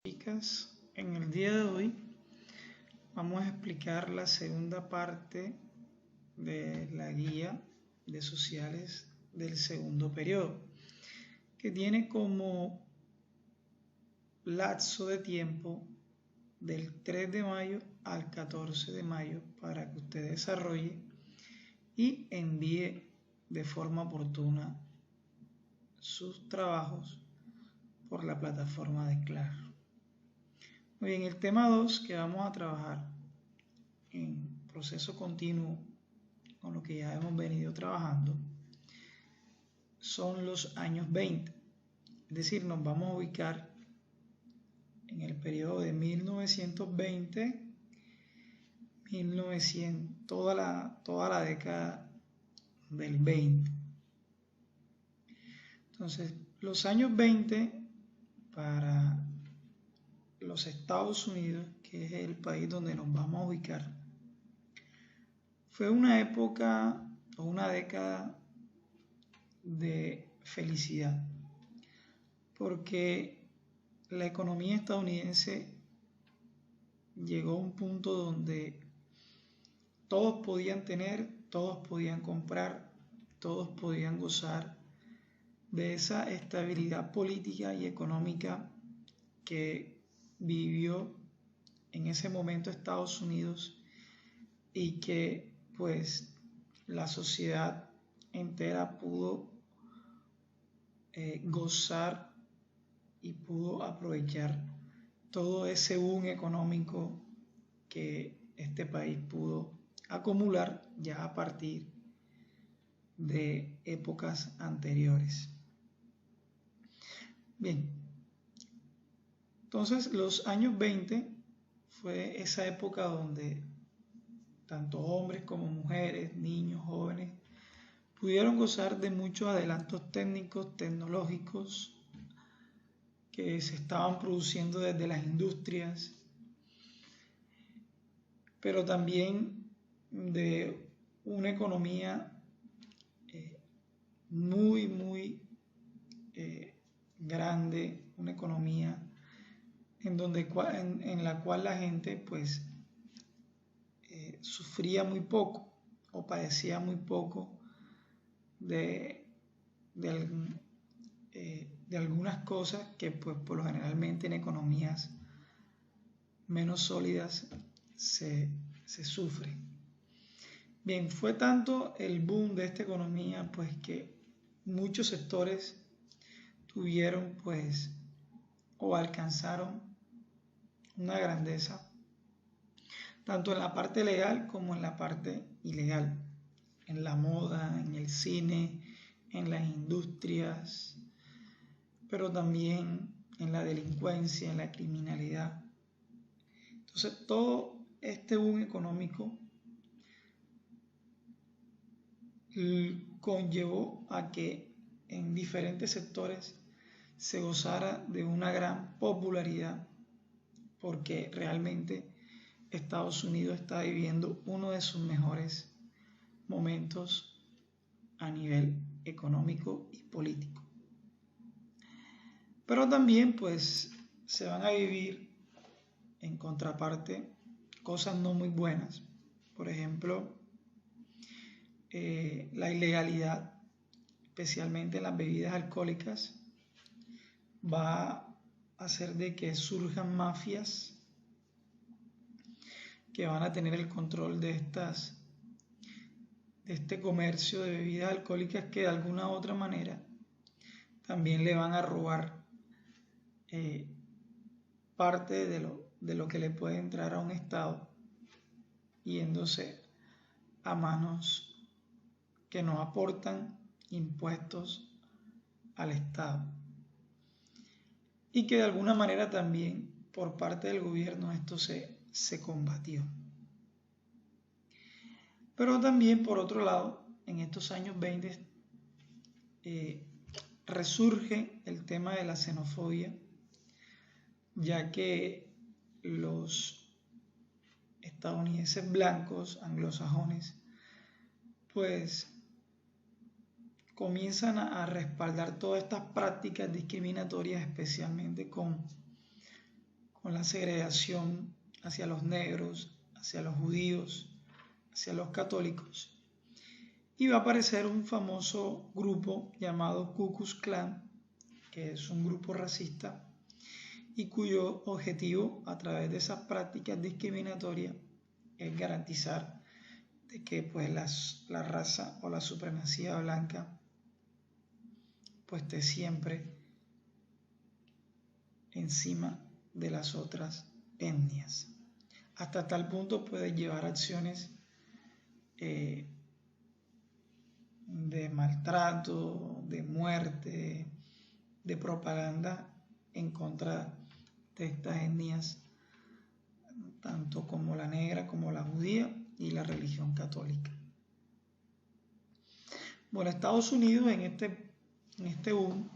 Chicas, en el día de hoy vamos a explicar la segunda parte de la guía de sociales del segundo periodo, que tiene como lapso de tiempo del 3 de mayo al 14 de mayo para que usted desarrolle y envíe de forma oportuna sus trabajos por la plataforma de Claro. Muy bien, el tema 2 que vamos a trabajar en proceso continuo con lo que ya hemos venido trabajando son los años 20. Es decir, nos vamos a ubicar en el periodo de 1920, 1900, toda la década del 20. Entonces, los años 20 para los Estados Unidos, que es el país donde nos vamos a ubicar, fue una época o una década de felicidad, porque la economía estadounidense llegó a un punto donde todos podían tener, todos podían comprar, todos podían gozar de esa estabilidad política y económica que vivió en ese momento Estados Unidos y que pues la sociedad entera pudo gozar y pudo aprovechar todo ese boom económico que este país pudo acumular ya a partir de épocas anteriores. Bien, entonces los años 20 fue esa época donde tanto hombres como mujeres, niños, jóvenes, pudieron gozar de muchos adelantos técnicos, tecnológicos que se estaban produciendo desde las industrias, pero también de una economía muy grande, una economía en la cual la gente pues sufría muy poco o padecía muy poco de algunas cosas que pues por lo generalmente en economías menos sólidas se sufre. Bien, fue tanto el boom de esta economía pues que muchos sectores tuvieron pues o alcanzaron una grandeza tanto en la parte legal como en la parte ilegal, en la moda, en el cine, en las industrias, pero también en la delincuencia, en la criminalidad. Entonces todo este boom económico conllevó a que en diferentes sectores se gozara de una gran popularidad porque realmente Estados Unidos está viviendo uno de sus mejores momentos a nivel económico y político. Pero también pues se van a vivir en contraparte cosas no muy buenas. Por ejemplo, la ilegalidad, especialmente en las bebidas alcohólicas, va a hacer de que surjan mafias que van a tener el control de este comercio de bebidas alcohólicas que de alguna u otra manera también le van a robar parte de lo que le puede entrar a un estado yéndose a manos que no aportan impuestos al estado y que de alguna manera también por parte del gobierno esto se combatió. Pero también por otro lado, en estos años 20 resurge el tema de la xenofobia, ya que los estadounidenses blancos, anglosajones, pues comienzan a respaldar todas estas prácticas discriminatorias, especialmente con con la segregación hacia los negros, hacia los judíos, hacia los católicos. Y va a aparecer un famoso grupo llamado Ku Klux Klan, que es un grupo racista y cuyo objetivo a través de esas prácticas discriminatorias es garantizar de que pues la raza o la supremacía blanca pues esté siempre encima de las otras etnias. Hasta tal punto puede llevar acciones de maltrato, de muerte, de propaganda en contra de estas etnias, tanto como la negra como la judía y la religión católica. Bueno, Estados Unidos en este boom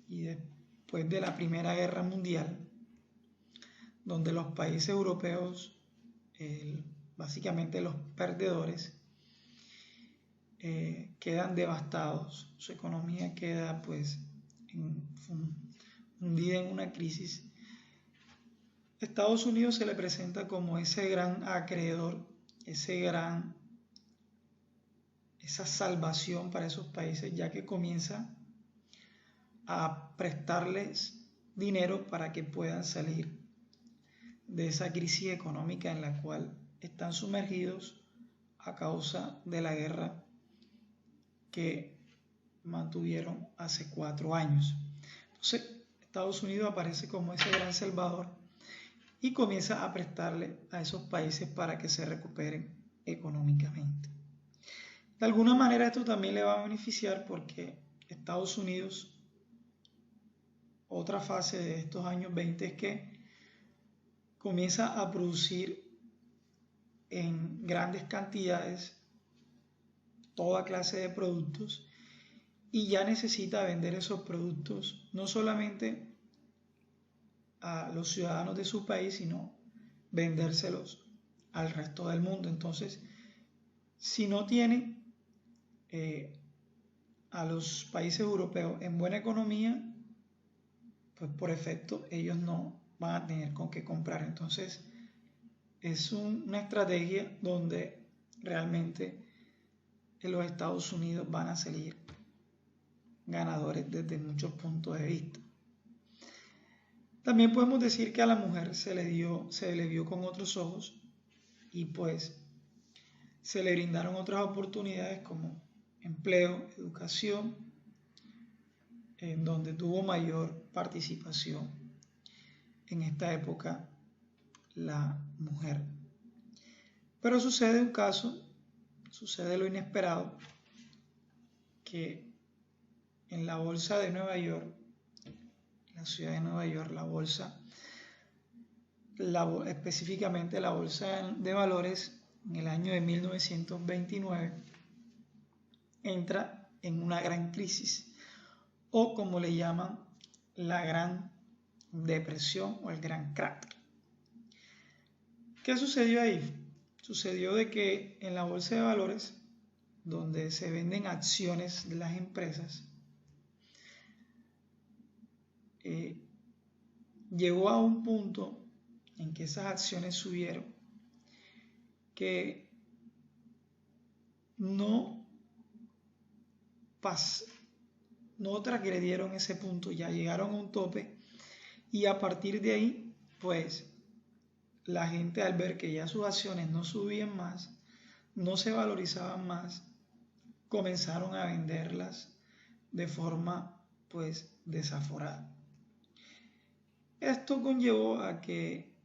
y después de la Primera Guerra Mundial, donde los países europeos, básicamente los perdedores, quedan devastados, su economía queda pues hundida en una crisis. Estados Unidos se le presenta como ese gran acreedor, esa salvación para esos países, ya que comienza a prestarles dinero para que puedan salir de esa crisis económica en la cual están sumergidos a causa de la guerra que mantuvieron hace 4 años. Entonces, Estados Unidos aparece como ese gran salvador y comienza a prestarle a esos países para que se recuperen económicamente. De alguna manera esto también le va a beneficiar porque Estados Unidos, otra fase de estos años 20 es que comienza a producir en grandes cantidades toda clase de productos y ya necesita vender esos productos no solamente a los ciudadanos de su país, sino vendérselos al resto del mundo. Entonces, si no tiene a los países europeos en buena economía, pues por efecto ellos no van a tener con qué comprar. Entonces, es una estrategia donde realmente los Estados Unidos van a salir ganadores desde muchos puntos de vista. También podemos decir que a la mujer se le vio con otros ojos y pues se le brindaron otras oportunidades como empleo, educación, en donde tuvo mayor participación en esta época la mujer. Pero sucede un caso, sucede lo inesperado, que en la bolsa de Nueva York, en la ciudad de Nueva York, específicamente la bolsa de valores en el año de 1929 entra en una gran crisis, o como le llaman, la Gran Depresión o el Gran Crack. ¿Qué sucedió ahí? Sucedió de que en la bolsa de valores, donde se venden acciones de las empresas, llegó a un punto en que esas acciones subieron que no transgredieron ese punto, ya llegaron a un tope y a partir de ahí pues la gente, al ver que ya sus acciones no subían más, no se valorizaban más, comenzaron a venderlas de forma pues desaforada. Esto conllevó a que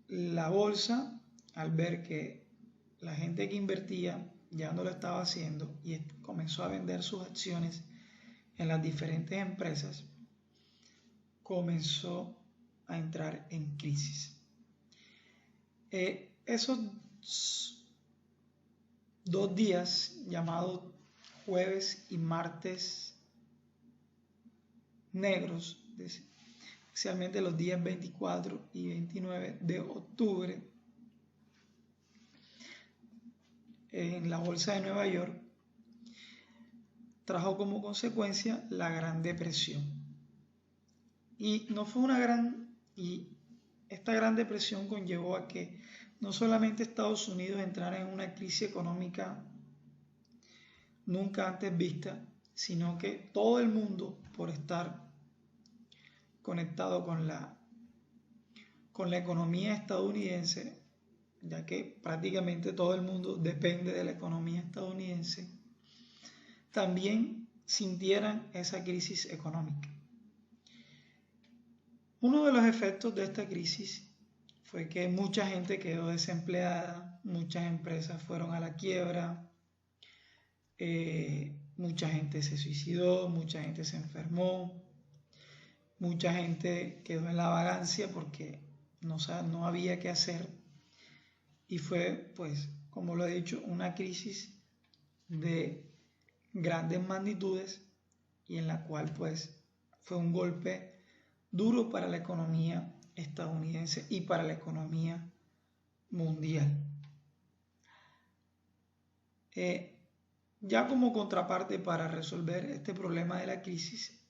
la bolsa, al ver que la gente que invertía ya no lo estaba haciendo y comenzó a vender sus acciones en las diferentes empresas, comenzó a entrar en crisis. Esos 2 días llamados jueves y martes negros, especialmente los días 24 y 29 de octubre, en la bolsa de Nueva York, trajo como consecuencia la Gran Depresión. Y no fue una gran, y esta gran depresión conllevó a que no solamente Estados Unidos entrara en una crisis económica nunca antes vista, sino que todo el mundo, por estar conectado con la economía estadounidense, ya que prácticamente todo el mundo depende de la economía estadounidense, también sintieran esa crisis económica. Uno de los efectos de esta crisis fue que mucha gente quedó desempleada, muchas empresas fueron a la quiebra, mucha gente se suicidó, mucha gente se enfermó, mucha gente quedó en la vagancia porque no había qué hacer, y fue, pues, como lo he dicho, una crisis de grandes magnitudes y en la cual, pues, fue un golpe duro para la economía estadounidense y para la economía mundial. Ya como contraparte para resolver este problema de la crisis,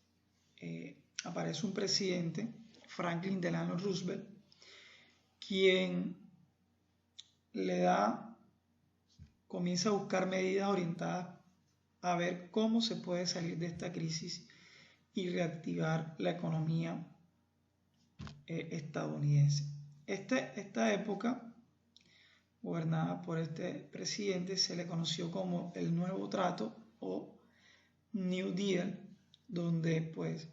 aparece un presidente, Franklin Delano Roosevelt, quien comienza a buscar medidas orientadas a ver cómo se puede salir de esta crisis y reactivar la economía estadounidense. Esta época, gobernada por este presidente, se le conoció como el Nuevo Trato o New Deal, donde pues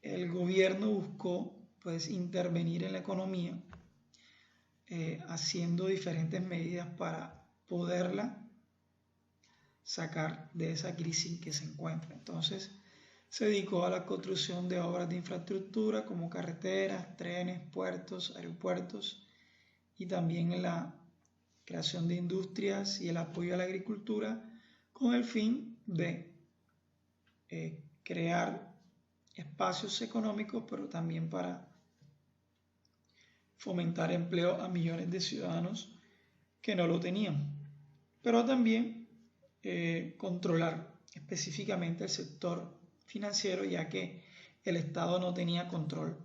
el gobierno buscó pues intervenir en la economía, haciendo diferentes medidas para poderla sacar de esa crisis en que se encuentra. Entonces se dedicó a la construcción de obras de infraestructura como carreteras, trenes, puertos, aeropuertos, y también en la creación de industrias y el apoyo a la agricultura, con el fin de crear espacios económicos, pero también para fomentar empleo a millones de ciudadanos que no lo tenían, pero también controlar específicamente el sector financiero, ya que el Estado no tenía control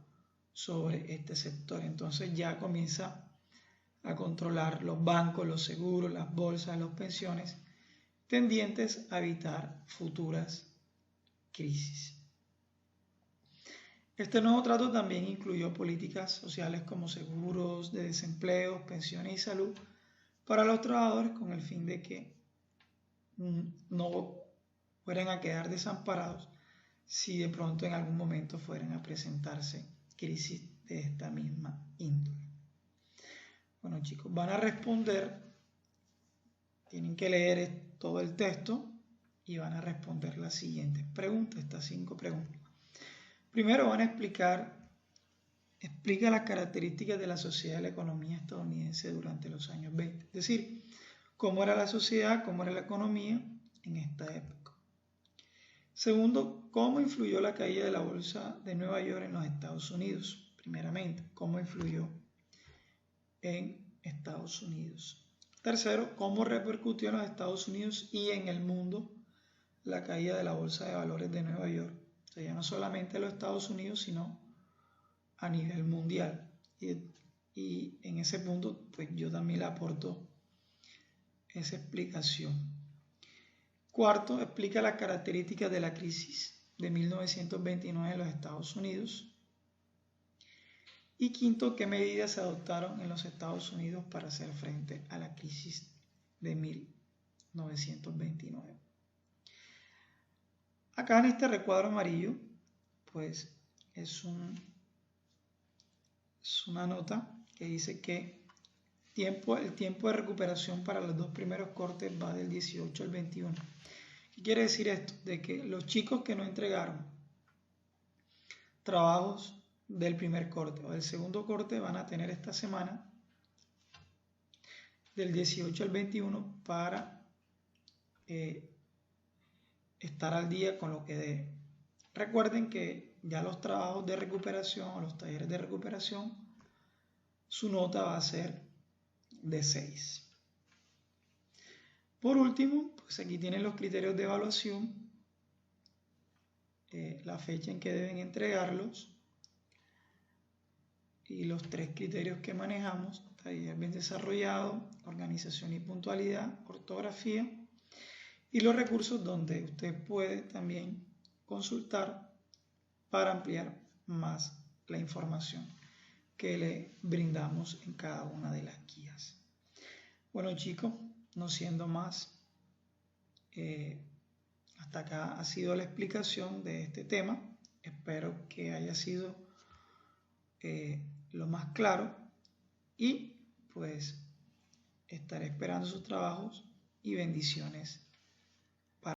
sobre este sector. Entonces ya comienza a controlar los bancos, los seguros, las bolsas, las pensiones, tendientes a evitar futuras crisis. Este nuevo trato también incluyó políticas sociales como seguros de desempleo, pensiones y salud para los trabajadores, con el fin de que no fueran a quedar desamparados si de pronto en algún momento fueran a presentarse crisis de esta misma índole. Bueno, chicos, van a responder, tienen que leer todo el texto y van a responder las siguientes preguntas, estas 5 preguntas. Primero van a explica las características de la sociedad y la economía estadounidense durante los años 20, es decir, cómo era la sociedad, cómo era la economía en esta época. Segundo, cómo influyó la caída de la bolsa de Nueva York en los Estados Unidos. Primeramente, cómo influyó en Estados Unidos. Tercero, cómo repercutió en los Estados Unidos y en el mundo la caída de la bolsa de valores de Nueva York. O sea, ya no solamente en los Estados Unidos, sino a nivel mundial. Y en ese punto, pues yo también le aporto esa explicación. Cuarto, explica las características de la crisis de 1929 en los Estados Unidos. Y quinto, qué medidas se adoptaron en los Estados Unidos para hacer frente a la crisis de 1929. Acá en este recuadro amarillo, pues es una nota que dice que el tiempo de recuperación para los 2 primeros cortes va del 18 al 21. ¿Qué quiere decir esto? De que los chicos que no entregaron trabajos del primer corte o del segundo corte van a tener esta semana del 18 al 21 para estar al día con lo que deben. Recuerden que ya los trabajos de recuperación o los talleres de recuperación, su nota va a ser de 6. Por último, pues aquí tienen los criterios de evaluación la fecha en que deben entregarlos y los 3 criterios que manejamos: taller bien desarrollado, organización y puntualidad, ortografía, y los recursos donde usted puede también consultar para ampliar más la información que le brindamos en cada una de las guías. Bueno, chicos, no siendo más, hasta acá ha sido la explicación de este tema. Espero que haya sido lo más claro, y pues estaré esperando sus trabajos y bendiciones